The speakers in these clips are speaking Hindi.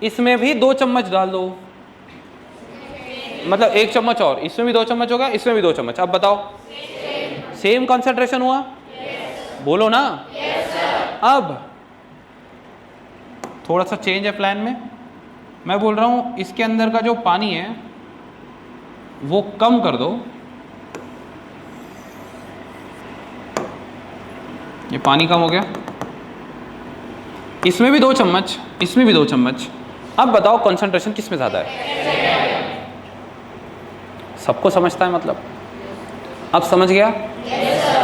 इसमें भी 2 चम्मच डाल दो, मतलब 1 चम्मच और, इसमें भी 2 चम्मच होगा, इसमें भी 2 चम्मच। अब बताओ सेम कंसंट्रेशन हुआ? बोलो ना। अब थोड़ा सा चेंज है प्लान में, मैं बोल रहा हूं इसके अंदर का जो पानी है वो कम कर दो, ये पानी कम हो गया, इसमें भी 2 चम्मच, इसमें भी 2 चम्मच। अब बताओ कंसंट्रेशन किस में ज़्यादा है? सबको समझता है मतलब? अब समझ गया?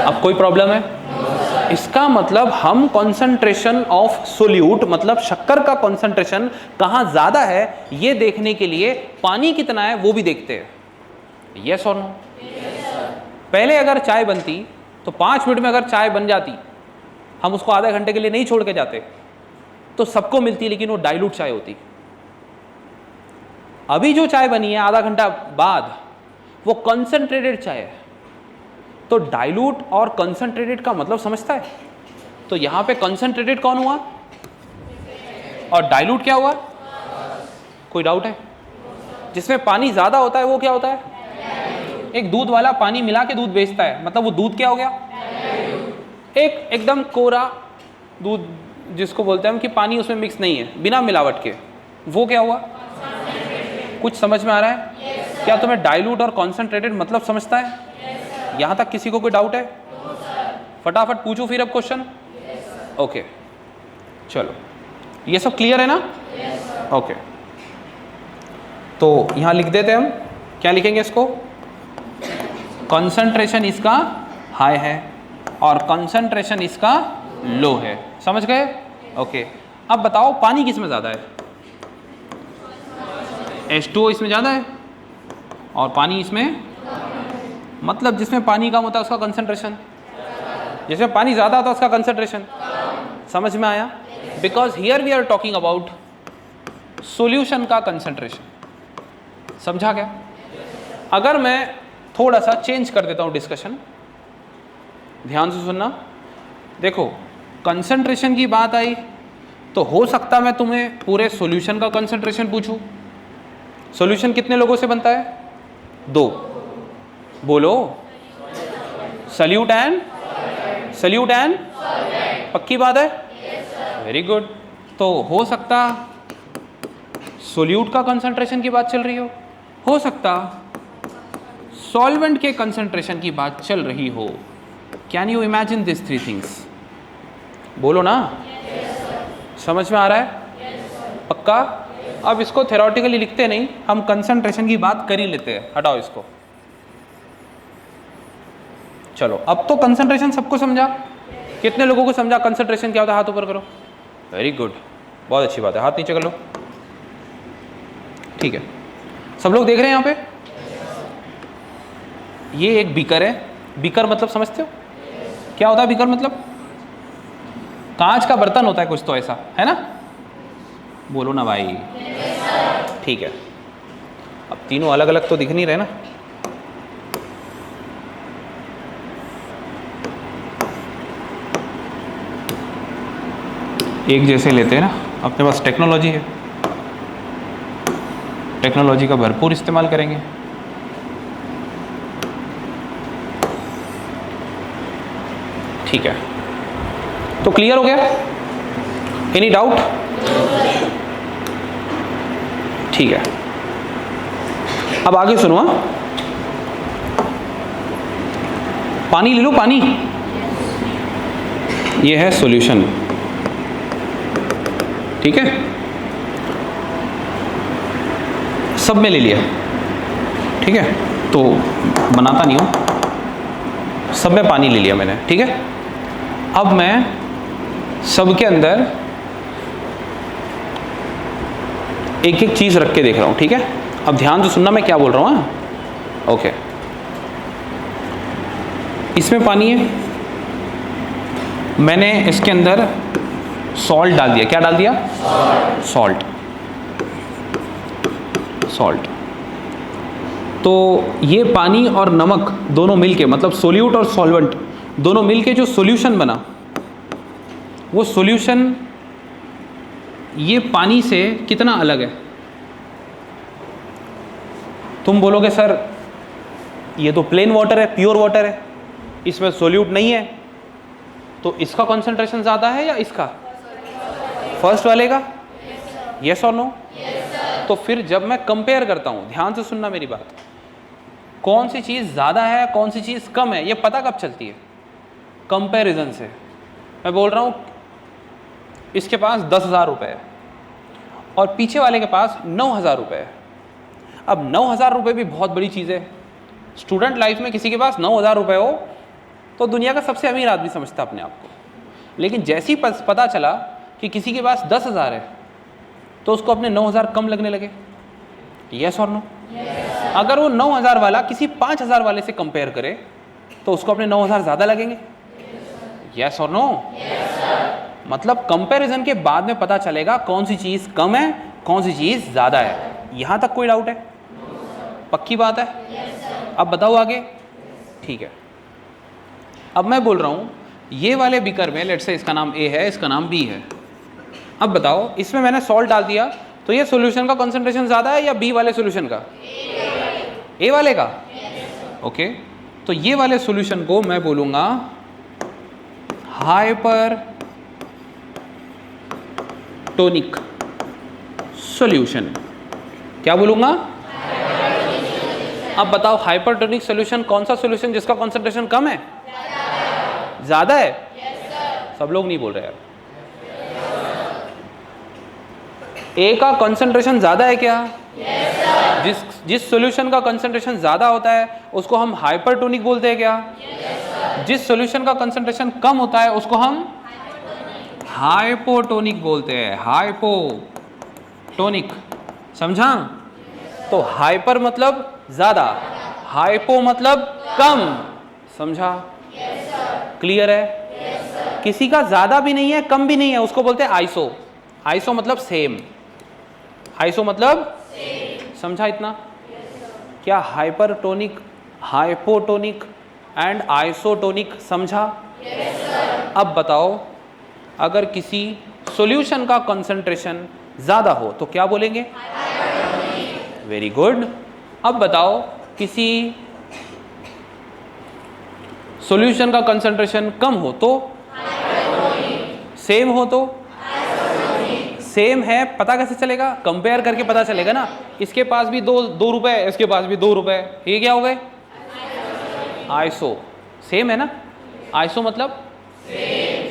अब कोई प्रॉब्लम है? इसका मतलब हम कंसंट्रेशन ऑफ सोल्यूट, मतलब शक्कर का कंसंट्रेशन कहाँ ज़्यादा है ये देखने के लिए पानी कितना है वो भी देखते हैं। यस और नो? पहले अगर चाय बनती तो 5 मिनट में अगर चाय बन जाती, हम उसको आधे घंटे के लिए नहीं छोड़ के जाते, तो सबको मिलती, लेकिन वो डाइल्यूट चाय होती। अभी जो चाय बनी है आधा घंटा बाद, वो कंसंट्रेटेड चाय है। तो डाइल्यूट और कंसंट्रेटेड का मतलब समझता है? तो यहां पे कंसंट्रेटेड कौन हुआ और डाइल्यूट क्या हुआ? कोई डाउट है? जिसमें पानी ज्यादा होता है वो क्या होता है? एक दूध वाला पानी मिला के दूध बेचता है, मतलब वो दूध क्या हो गया? एक एकदम कोरा दूध जिसको बोलते हैं हम कि पानी उसमें मिक्स नहीं है, बिना मिलावट के, वो क्या हुआ? कुछ समझ में आ रहा है? क्या तुम्हें डाइल्यूट और कॉन्सेंट्रेटेड मतलब समझता है? यहां तक किसी को कोई डाउट है? फटाफट पूछो फिर अब क्वेश्चन। ओके चलो, ये सब क्लियर है ना? ओके तो यहां लिख देते हैं हम, क्या लिखेंगे इसको? कंसंट्रेशन इसका हाई है और कंसंट्रेशन इसका लो है। समझ गए? ओके अब बताओ पानी किस में ज़्यादा है? H2O इसमें ज़्यादा है और पानी इसमें, मतलब जिसमें पानी कम होता है उसका कंसंट्रेशन, जिसमें पानी ज़्यादा होता है उसका कंसंट्रेशन। समझ में आया? Because here we are talking about solution का कंसंट्रेशन। समझा क्या? अगर मैं थोड़ा सा चेंज कर देता हूँ डिस्कशन, ध्यान से सुनना। देखो कंसंट्रेशन की बात आई तो हो सकता मैं तुम्हें पूरे सॉल्यूशन का कंसंट्रेशन पूछूं। सॉल्यूशन कितने लोगों से बनता है? 2। बोलो, सॉल्यूट एंड सॉल्यूट एंड, पक्की बात है? Very good. तो हो सकता सॉल्यूट का कंसंट्रेशन की बात चल रही हो सकता सॉल्वेंट के कंसंट्रेशन की बात चल रही हो। Can you imagine this 3 things? बोलो ना। समझ में आ रहा है? पक्का? अब इसको थ्योरेटिकली लिखते नहीं, हम कंसंट्रेशन की बात कर ही लेते हैं। हटाओ इसको। चलो अब तो कंसंट्रेशन सबको समझा। कितने लोगों को समझा कंसंट्रेशन क्या होता है? हाथ ऊपर करो। वेरी गुड, बहुत अच्छी बात है। हाथ नीचे कर लो। ठीक है, सब लोग देख रहे हैं यहाँ पे? ये एक बीकर है। बीकर मतलब समझते हो क्या होता है? बीकर मतलब कांच का बर्तन होता है कुछ तो ऐसा, है ना? बोलो ना भाई। ठीक है, अब तीनों अलग अलग तो दिख नहीं रहे ना। एक जैसे लेते हैं ना, अपने पास टेक्नोलॉजी है, टेक्नोलॉजी का भरपूर इस्तेमाल करेंगे। ठीक है, तो क्लियर हो गया? Any doubt? ठीक है, अब आगे सुनो। पानी ले लो, पानी। ये है सॉल्यूशन, ठीक है? सब में ले लिया, ठीक है? तो बनाता नहीं हूं, सब में पानी ले लिया मैंने, ठीक है? अब मैं सबके अंदर एक एक चीज रख के देख रहा हूं, ठीक है? अब ध्यान से सुनना मैं क्या बोल रहा हूं। ओके, इसमें पानी है, मैंने इसके अंदर सॉल्ट डाल दिया। क्या डाल दिया? सॉल्ट। सॉल्ट। तो ये पानी और नमक दोनों मिलके, मतलब सोल्यूट और सॉल्वेंट दोनों मिलके जो सॉल्यूशन बना, वो सॉल्यूशन ये पानी से कितना अलग है? तुम बोलोगे सर ये तो प्लेन वाटर है, प्योर वाटर है, इसमें सोल्यूट नहीं है, तो इसका कंसंट्रेशन ज़्यादा है या इसका? फर्स्ट वाले का? यस और नो? तो फिर जब मैं कंपेयर करता हूँ, ध्यान से सुनना मेरी बात, कौन सी चीज़ ज़्यादा है कौन सी चीज़ कम है, ये पता कब चलती है? कंपैरिजन से। मैं बोल रहा हूँ इसके पास 10,000 रुपये है और पीछे वाले के पास 9,000 रुपये है। अब 9,000 रुपये भी बहुत बड़ी चीज़ है। स्टूडेंट लाइफ में किसी के पास 9,000 रुपये हो तो दुनिया का सबसे अमीर आदमी समझता अपने आप को, लेकिन जैसे ही पता चला कि किसी के पास 10,000 है तो उसको अपने 9,000 कम लगने लगे। यस और नो? अगर वो 9,000 वाला किसी 5,000 वाले से कंपेयर करे तो उसको अपने 9,000 ज़्यादा लगेंगे। यस और नो? मतलब कंपैरिजन के बाद में पता चलेगा कौन सी चीज़ कम है कौन सी चीज़ ज़्यादा है। यहाँ तक कोई डाउट है? पक्की बात है? अब बताओ आगे। ठीक है, अब मैं बोल रहा हूँ ये वाले बीकर में लेट्स से इसका नाम ए है, इसका नाम बी है। अब बताओ इसमें मैंने सॉल्ट डाल दिया तो ये सॉल्यूशन का कंसंट्रेशन ज़्यादा है या बी वाले सॉल्यूशन का? ए वाले का। ओके, तो ये वाले सॉल्यूशन को मैं बोलूँगा हाइपर टोनिक सॉल्यूशन। क्या बोलूँगा? अब बताओ हाइपरटोनिक सॉल्यूशन कौन सा सॉल्यूशन जिसका कंसंट्रेशन कम है? ज़्यादा है? सब लोग नहीं बोल रहे यार। ए का कंसंट्रेशन ज़्यादा है क्या? जिस सॉल्यूशन का कंसंट्रेशन ज़्यादा होता है उसको हम हाइपरटोनिक बोलते हैं क्या? जिस सॉल्यूशन का कंसंट्रेशन कम होता है उसको हम हाइपोटोनिक बोलते हैं। हाइपोटोनिक, समझा? तो हाइपर मतलब ज़्यादा, हाइपो मतलब कम, समझा? क्लियर है? किसी का ज़्यादा भी नहीं है कम भी नहीं है, उसको बोलते हैं आइसो। आइसो मतलब सेम, आइसो मतलब समझा इतना? क्या हाइपरटोनिक, हाइपोटोनिक एंड आइसोटोनिक समझा? अब बताओ अगर किसी सॉल्यूशन का कंसंट्रेशन ज़्यादा हो तो क्या बोलेंगे? Very good. अब बताओ किसी सॉल्यूशन का कंसंट्रेशन कम हो तो? सेम हो तो? सेम है, पता कैसे चलेगा? कंपेयर करके पता चलेगा ना। इसके पास भी दो रुपए, इसके पास भी 2 रुपए, ये क्या हो गए? आइसो। सेम है ना? आइसो मतलब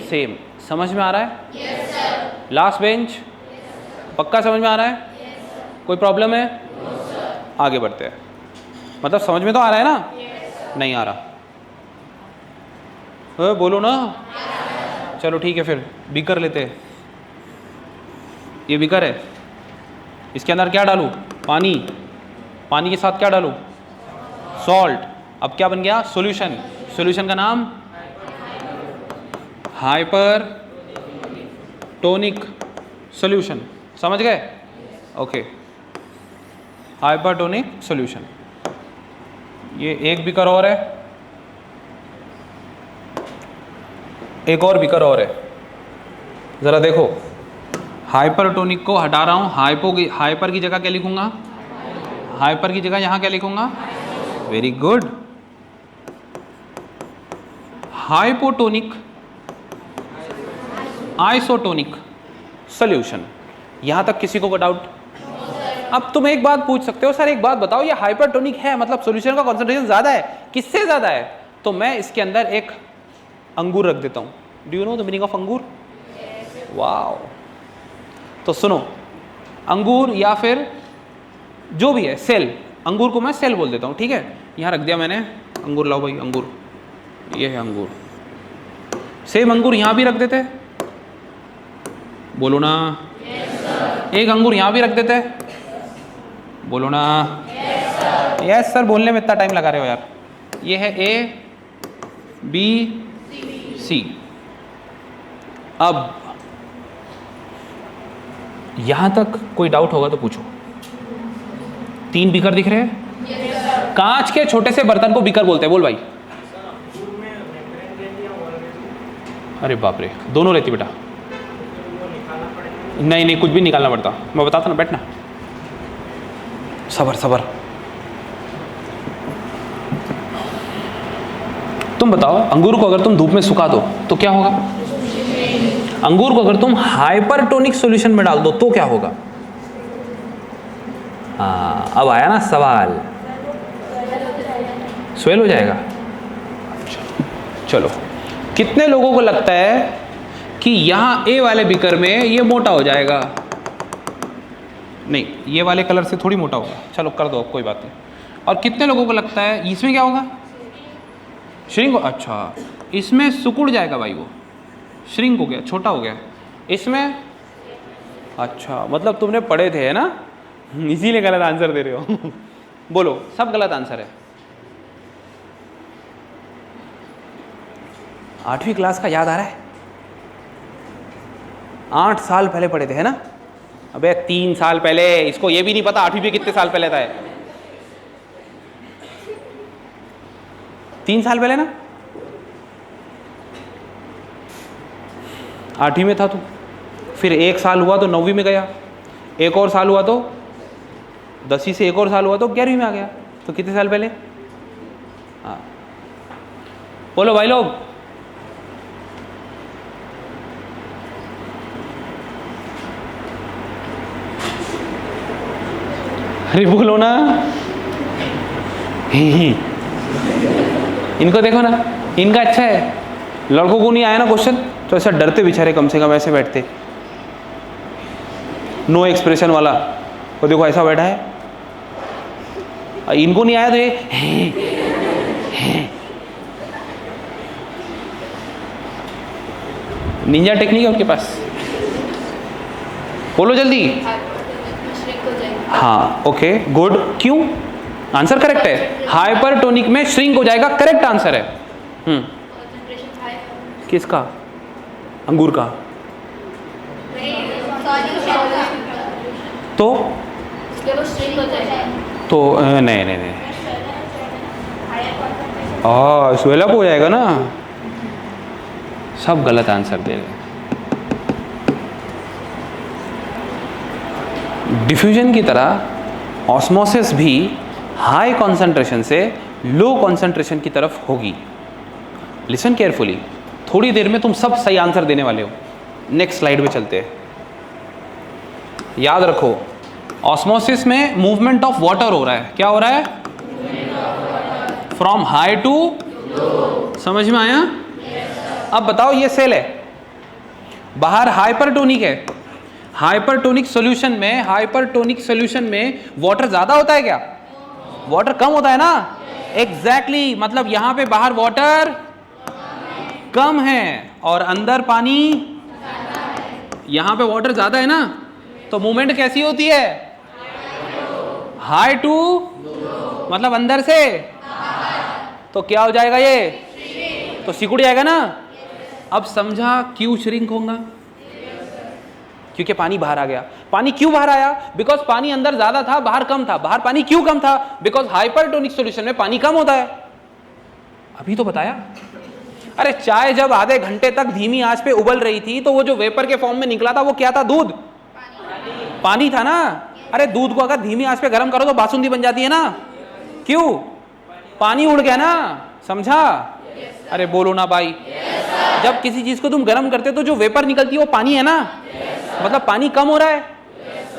सेम। समझ में आ रहा है? लास्ट बेंच पक्का समझ में आ रहा है? कोई प्रॉब्लम है? आगे बढ़ते हैं। मतलब समझ में तो आ रहा है ना? नहीं आ रहा? बोलो ना। चलो ठीक है, फिर बीकर लेते हैं। ये बीकर है, इसके अंदर क्या डालूं? पानी। पानी के साथ क्या डालूं? सॉल्ट। अब क्या बन गया? सॉल्यूशन। सॉल्यूशन का नाम हाइपर टोनिक सॉल्यूशन। समझ गए? Okay, hypertonic solution. ये एक बीकर और है, एक और बीकर और है, ज़रा देखो। हाइपरटोनिक को हटा रहा हूँ, हाइपर की जगह क्या लिखूँगा? हाइपर की जगह यहाँ क्या लिखूँगा? Very good. Hypotonic isotonic solution. यहाँ तक किसी को डाउट? अब तुम एक बात पूछ सकते हो, सर एक बात बताओ, ये हाइपरटोनिक है मतलब सॉल्यूशन का कंसंट्रेशन ज़्यादा है, किससे ज़्यादा है? तो मैं इसके अंदर एक अंगूर रख देता हूँ। Do you know the meaning of अंगूर? वाओ। तो सुनो, अंगूर या फिर जो भी है सेल, अंगूर को मैं सेल बोल देता हूँ, ठीक है? यहाँ रख दिया मैंने अंगूर। लाओ भाई अंगूर, ये है अंगूर। सेम अंगूर यहाँ भी रख देते, बोलो ना। एक अंगूर यहाँ भी रख देते, बोलो ना। यस सर, बोलने में इतना टाइम लगा रहे हो यार। ये है ए बी सी। अब यहां तक कोई डाउट होगा तो पूछो। 3 बीकर दिख रहे हैं? कांच के छोटे से बर्तन को बीकर बोलते हैं। बोल भाई। अरे बाप रे, दोनों रहती बेटा। नहीं नहीं, कुछ भी निकालना पड़ता, मैं बताता ना, बैठना, सबर सबर। तुम बताओ, अंगूर को अगर तुम धूप में सुखा दो तो क्या होगा? अंगूर को अगर तुम हाइपरटोनिक सॉल्यूशन में डाल दो तो क्या होगा? हाँ, अब आया ना सवाल, स्वेल हो जाएगा। चलो, कितने लोगों को लगता है कि यहाँ ए वाले बीकर में ये मोटा हो जाएगा? नहीं, ये वाले कलर से थोड़ी मोटा होगा, चलो कर दो, कोई बात नहीं। और कितने लोगों को लगता है इसमें क्या होगा? श्रिंक हो, अच्छा इसमें सिकुड़ जाएगा भाई, वो श्रिंक हो गया, छोटा हो गया। इसमें अच्छा, मतलब तुमने पढ़े थे है ना, इसीलिए गलत आंसर दे रहे हो। बोलो, सब गलत आंसर है। 8वीं क्लास का याद आ रहा है? 8 साल पहले पढ़े थे है ना? अबे 3 साल पहले, इसको ये भी नहीं पता 8वीं में कितने साल पहले था। 3 साल पहले ना, 8वीं में था तू, फिर 1 साल हुआ तो 9वीं में गया, 1 और साल हुआ तो 10वीं से 1 और साल हुआ तो 11वीं में आ गया। तो कितने साल पहले? हाँ, बोलो भाई लोग। अरे बोलो ना। इनको देखो ना, इनका अच्छा है, लड़कों को नहीं आया ना क्वेश्चन तो ऐसा डरते बेचारे, कम से कम ऐसे बैठते, नो एक्सप्रेशन वाला। वो देखो ऐसा बैठा है, इनको नहीं आया तो ये निंजा टेक्निक है उनके पास। बोलो जल्दी। हाँ ओके गुड, क्यों? आंसर करेक्ट है, हाइपरटोनिक में श्रिंक हो जाएगा, करेक्ट आंसर है। किसका? अंगूर का? तो नहीं नहीं नहीं, स्वेल अप हो जाएगा ना। सब गलत आंसर दे रहे। डिफ्यूजन की तरह ऑस्मोसिस भी हाई कॉन्सेंट्रेशन से लो कॉन्सेंट्रेशन की तरफ होगी। लिसन केयरफुली, थोड़ी देर में तुम सब सही आंसर देने वाले हो। नेक्स्ट स्लाइड पे चलते हैं। याद रखो, ऑस्मोसिस में मूवमेंट ऑफ वाटर हो रहा है। क्या हो रहा है? From high to low. समझ में आया? अब बताओ, ये सेल है, बाहर हाइपरटोनिक है, हाइपरटोनिक सॉल्यूशन में वाटर ज्यादा होता है क्या? वाटर कम होता है ना। एग्जैक्टली, मतलब यहां पे बाहर वाटर कम है और अंदर पानी, यहां पे वाटर ज्यादा है ना, तो मूवमेंट कैसी होती है? हाई टू, मतलब अंदर से, तो क्या हो जाएगा ये? तो सिकुड़ जाएगा ना। अब समझा क्यों श्रिंक होगा? क्योंकि पानी बाहर आ गया। पानी क्यों बाहर आया? बिकॉज पानी अंदर ज्यादा था, बाहर कम था। बाहर पानी क्यों कम था? बिकॉज हाइपरटोनिक सॉल्यूशन में पानी कम होता है। अभी तो बताया। अरे चाय जब आधे घंटे तक धीमी आंच पे उबल रही थी तो वो जो वेपर के फॉर्म में निकला था वो क्या था? दूध, पानी था ना। अरे दूध को अगर धीमी आंच पे गर्म करो तो बासुंदी बन जाती है ना। क्यों? पानी उड़ गया ना। समझा? अरे बोलो ना भाई। जब किसी चीज को तुम गर्म करते हो तो जो वेपर निकलती है वो पानी है ना। मतलब पानी कम हो रहा है,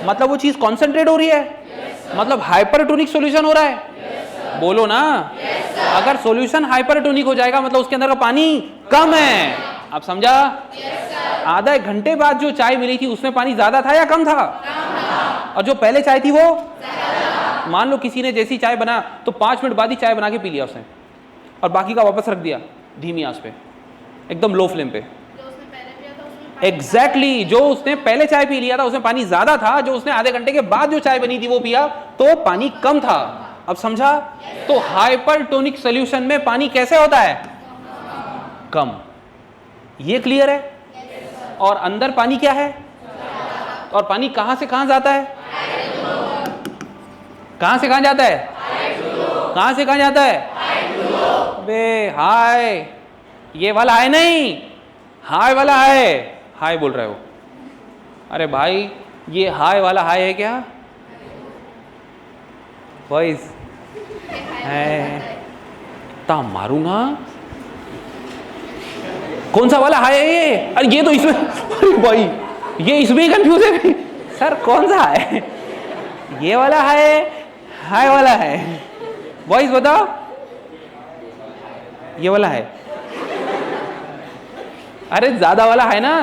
मतलब वो चीज कॉन्सेंट्रेट हो रही है, मतलब हाइपरटोनिक सॉल्यूशन हो रहा है। बोलो ना। अगर सॉल्यूशन हाइपरटोनिक हो जाएगा मतलब उसके अंदर का पानी कम है। अब समझा? आधा घंटे बाद जो चाय मिली थी उसमें पानी ज्यादा था या कम था? और जो पहले चाय थी वो? मान लो किसी ने जैसी चाय बना तो 5 मिनट बाद ही चाय बना के पी लिया उसने और बाकी का वापस रख दिया धीमी आंच पे, एकदम लो फ्लेम पे। एग्जैक्टली, जो उसने पहले चाय पी लिया था उसमें पानी ज्यादा था, जो उसने आधे घंटे के बाद जो चाय बनी थी वो पिया तो पानी कम था। अब समझा? तो हाइपरटोनिक सॉल्यूशन में पानी कैसे होता है? कम। ये क्लियर है? और अंदर पानी क्या है? और पानी कहां से कहां जाता है? कहां से कहां जाता है? कहां से कहां जाता है? बे हाय, ये वाला है नहीं, हाय वाला है। हाय बोल रहे हो, अरे भाई ये हाय वाला हाय है क्या? वॉइस है ता मारूंगा। कौन सा वाला हाय है ये? अरे ये तो इसमें, अरे भाई ये इसमें कंफ्यूज है सर, कौन सा है? ये वाला है, हाय वाला है? वॉइस बताओ, ये वाला है? अरे ज्यादा वाला है ना,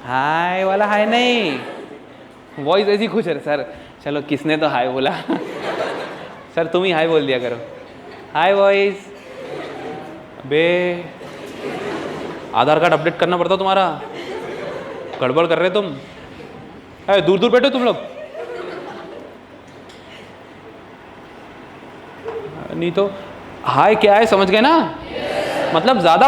हाय वाला है नहीं। वॉइस ऐसी खुश है सर। चलो किसने तो हाय बोला सर तुम ही हाय बोल दिया करो। हाय वॉइस। बे आधार कार्ड अपडेट करना पड़ता तुम्हारा, गड़बड़ कर रहे तुम। अरे दूर दूर बैठो तुम लोग, नहीं तो हाय क्या है समझ गए ना? मतलब ज्यादा